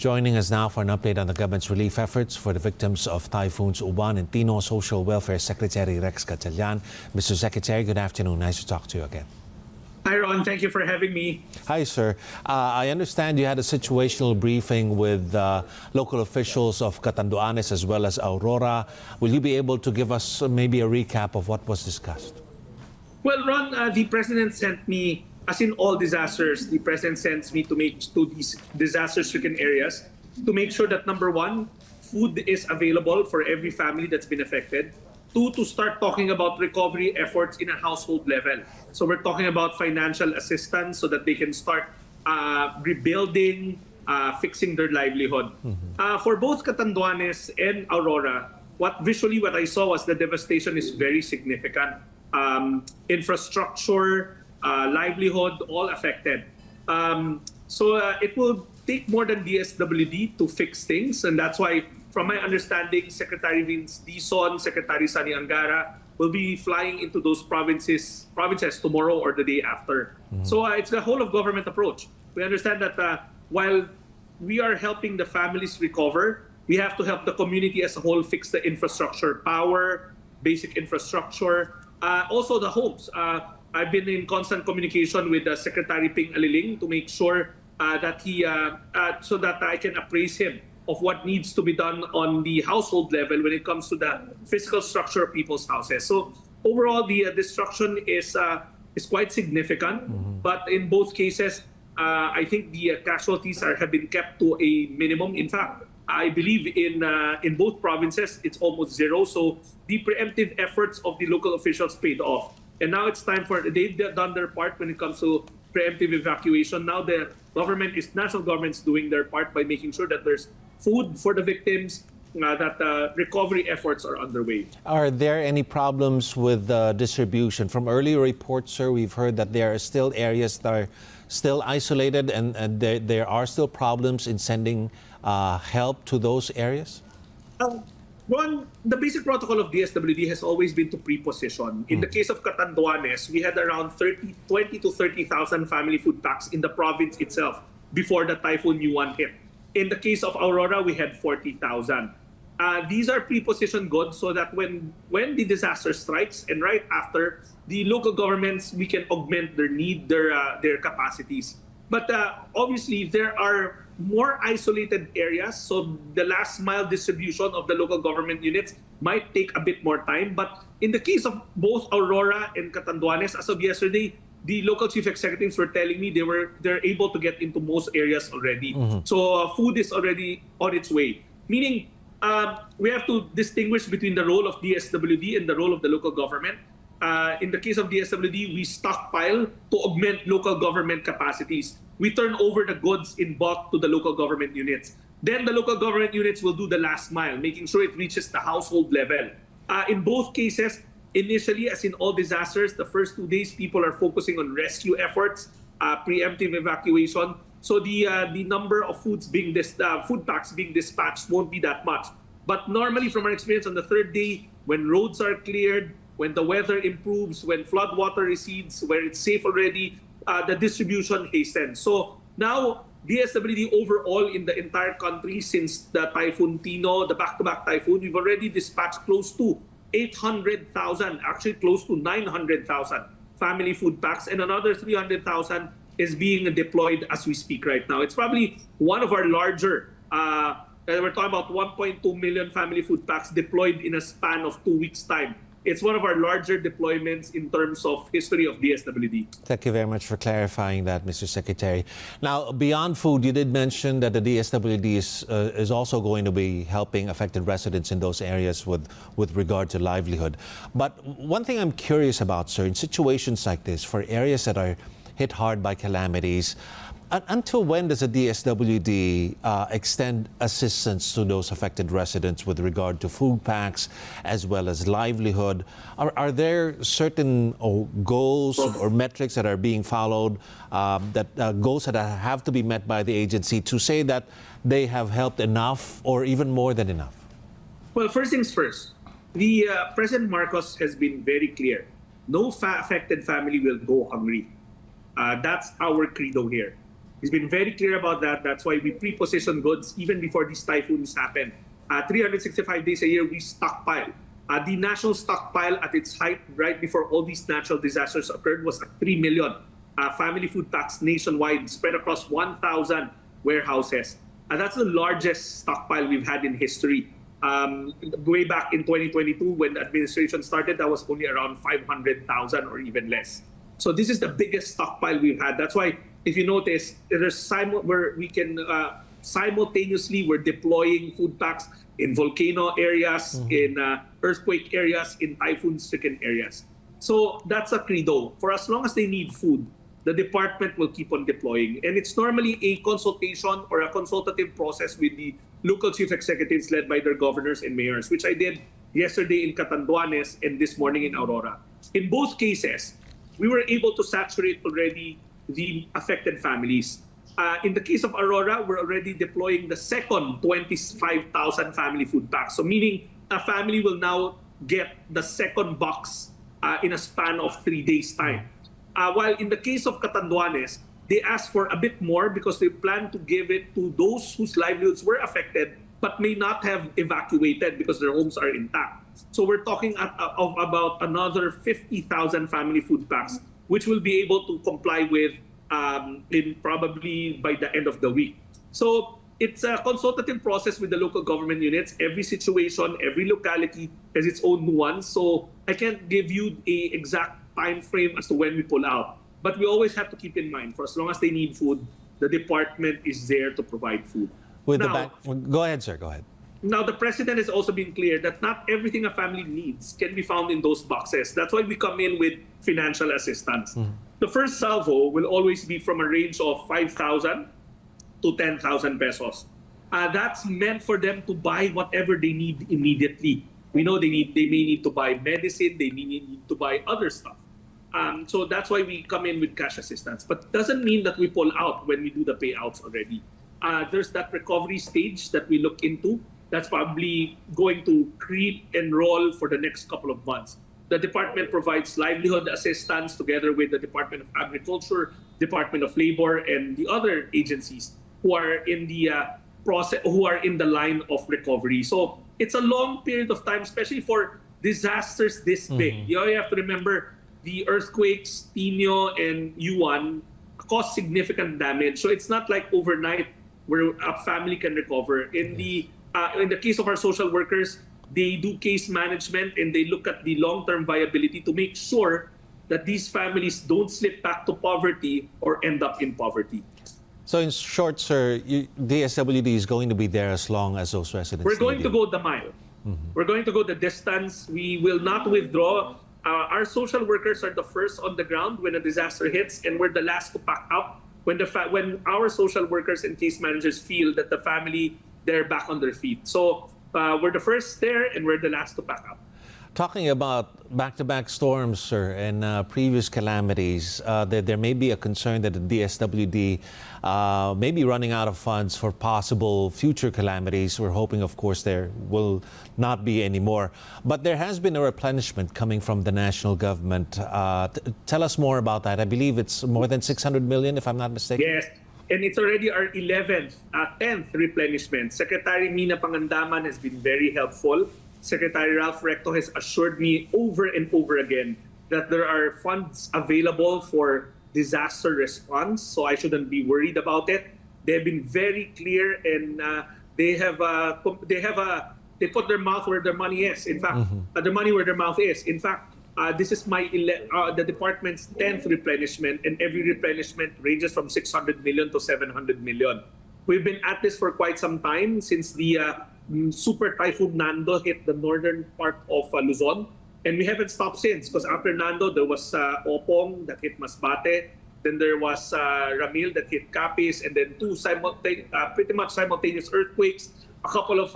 Joining us now for an update on the government's relief efforts for the victims of Typhoons Uwan and Tino, Social Welfare Secretary Rex Gatchalian. Mr. Secretary, good afternoon. Nice to talk to you again. Hi, Ron. Thank you for having me. Hi, sir. I understand you had a situational briefing with local officials of Catanduanes as well as Aurora. Will you be able to give us maybe a recap of what was discussed? Well, Ron, the President sent me, as in all disasters, the President sends me to these disaster-stricken areas to make sure that, number one, food is available for every family that's been affected. Two, to start talking about recovery efforts in a household level. So we're talking about financial assistance so that they can start rebuilding, fixing their livelihood. For both Catanduanes and Aurora, what I saw was the devastation is very significant. Infrastructure, livelihood, all affected. So it will take more than DSWD to fix things, and that's why, from my understanding, Secretary Vince Dizon, Secretary Sani Angara will be flying into those provinces tomorrow or the day after. So it's the whole of government approach. We understand that while we are helping the families recover, we have to help the community as a whole fix the infrastructure, power, basic infrastructure, also the homes. I've been in constant communication with Secretary Ping Aliling to make sure that so that I can appraise him of what needs to be done on the household level when it comes to the physical structure of people's houses. So overall, the destruction is quite significant, but in both cases, I think the casualties have been kept to a minimum. In fact, I believe in both provinces, it's almost zero. So the preemptive efforts of the local officials paid off. And now it's time they've done their part when it comes to preemptive evacuation. Now the national government's doing their part by making sure that there's food for the victims, that recovery efforts are underway. Are there any problems with distribution? From earlier reports, sir, we've heard that there are still areas that are still isolated and there are still problems in sending help to those areas? One, the basic protocol of DSWD has always been to pre-position. In the case of Catanduanes, we had around 20 to 30,000 family food packs in the province itself before the Typhoon Uwan hit. In the case of Aurora, we had 40,000. These are pre-positioned goods so that when the disaster strikes and right after, the local governments, we can augment their capacities. But obviously, there are more isolated areas, so the last mile distribution of the local government units might take a bit more time. But in the case of both Aurora and Catanduanes, as of yesterday, the local chief executives were telling me they're able to get into most areas already. So food is already on its way. Meaning, we have to distinguish between the role of DSWD and the role of the local government. In the case of DSWD, we stockpile to augment local government capacities. We turn over the goods in bulk to the local government units. Then the local government units will do the last mile, making sure it reaches the household level. In both cases, initially, as in all disasters, the first 2 days, people are focusing on rescue efforts, preemptive evacuation. So the number of food packs being dispatched won't be that much. But normally, from our experience, on the third day, when roads are cleared, when the weather improves, when flood water recedes, where it's safe already, the distribution hastens. So now, DSWD overall in the entire country, since the Typhoon Tino, the back-to-back typhoon, we've already dispatched close to 800,000, actually close to 900,000 family food packs, and another 300,000 is being deployed as we speak right now. It's probably one of our larger, we're talking about 1.2 million family food packs deployed in a span of 2 weeks' time. It's one of our larger deployments in terms of history of DSWD. Thank you very much for clarifying that, Mr. Secretary. Now, beyond food, you did mention that the DSWD is also going to be helping affected residents in those areas with regard to livelihood. But one thing I'm curious about, sir, in situations like this, for areas that are hit hard by calamities, until when does the DSWD extend assistance to those affected residents with regard to food packs as well as livelihood? Are there certain goals or metrics that are being followed, goals that have to be met by the agency to say that they have helped enough or even more than enough? Well, first things first, the President Marcos has been very clear. No affected family will go hungry. That's our credo here. He's been very clear about that. That's why we pre-position goods even before these typhoons happen. 365 days a year, we stockpile. The national stockpile at its height right before all these natural disasters occurred was 3 million family food packs nationwide spread across 1,000 warehouses. That's the largest stockpile we've had in history. Way back in 2022, when the administration started, that was only around 500,000 or even less. So this is the biggest stockpile we've had. That's why, if you notice, there's where we can simultaneously we're deploying food packs in volcano areas, in earthquake areas, in typhoon-stricken areas. So that's a credo. For as long as they need food, the department will keep on deploying. And it's normally a consultation or a consultative process with the local chief executives led by their governors and mayors, which I did yesterday in Catanduanes and this morning in Aurora. In both cases, we were able to saturate already the affected families. In the case of Aurora, we're already deploying the second 25,000 family food packs. So meaning a family will now get the second box in a span of 3 days' time. While in the case of Catanduanes, they asked for a bit more because they plan to give it to those whose livelihoods were affected but may not have evacuated because their homes are intact. So we're talking of about another 50,000 family food packs, which will be able to comply with in probably by the end of the week. So it's a consultative process with the local government units. Every situation, every locality has its own nuance. So I can't give you an exact time frame as to when we pull out. But we always have to keep in mind, for as long as they need food, the department is there to provide food. Go ahead, sir. Go ahead. Now, the president has also been clear that not everything a family needs can be found in those boxes. That's why we come in with financial assistance. The first salvo will always be from a range of 5,000 to 10,000 pesos. That's meant for them to buy whatever they need immediately. We know they may need to buy medicine, they may need to buy other stuff. So that's why we come in with cash assistance. But doesn't mean that we pull out when we do the payouts already. There's that recovery stage that we look into. That's probably going to creep and roll for the next couple of months. The department provides livelihood assistance together with the Department of Agriculture, Department of Labor, and the other agencies who are in the process, who are in the line of recovery. So it's a long period of time, especially for disasters this big. You have to remember the earthquakes, Tino and Uwan, caused significant damage. So it's not like overnight where a family can recover. In the case of our social workers, they do case management and they look at the long-term viability to make sure that these families don't slip back to poverty or end up in poverty. So in short, sir, DSWD is going to be there as long as those residents We're going to go the mile. We're going to go the distance. We will not withdraw. Our social workers are the first on the ground when a disaster hits, and we're the last to pack up when our social workers and case managers feel that the family, they're back on their feet. So we're the first there, and we're the last to pack up. Talking about back-to-back storms, sir, and previous calamities, there may be a concern that the DSWD may be running out of funds for possible future calamities. We're hoping, of course, there will not be any more. But there has been a replenishment coming from the national government. Tell us more about that. I believe it's more than 600 million, if I'm not mistaken. Yes. And it's already our 10th replenishment. Secretary Mina Pangandaman has been very helpful. Secretary Ralph Recto has assured me over and over again that there are funds available for disaster response, so I shouldn't be worried about it. They've been very clear, and they put their mouth where their money is. In fact, their money where their mouth is. In fact, this is the department's 10th replenishment, and every replenishment ranges from 600 million to 700 million. We've been at this for quite some time since the Super Typhoon Nando hit the northern part of Luzon. And we haven't stopped since, because after Nando, there was Opong that hit Masbate. Then there was Ramil that hit Capiz. And then two pretty much simultaneous earthquakes, a couple of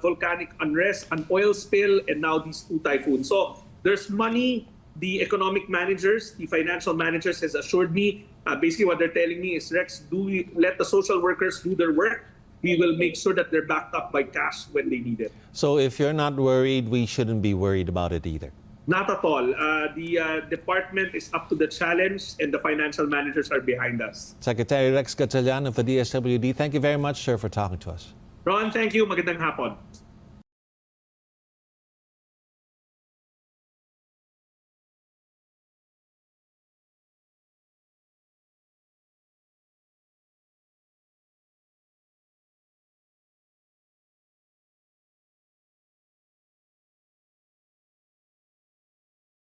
volcanic unrest, an oil spill, and now these two typhoons. So there's money. The economic managers, the financial managers has assured me, basically what they're telling me is, Rex, let the social workers do their work. We will make sure that they're backed up by cash when they need it. So if you're not worried, we shouldn't be worried about it either. Not at all. The department is up to the challenge and the financial managers are behind us. Secretary Rex Gatchalian of the DSWD, thank you very much, sir, for talking to us. Ron, thank you. Magandang hapon.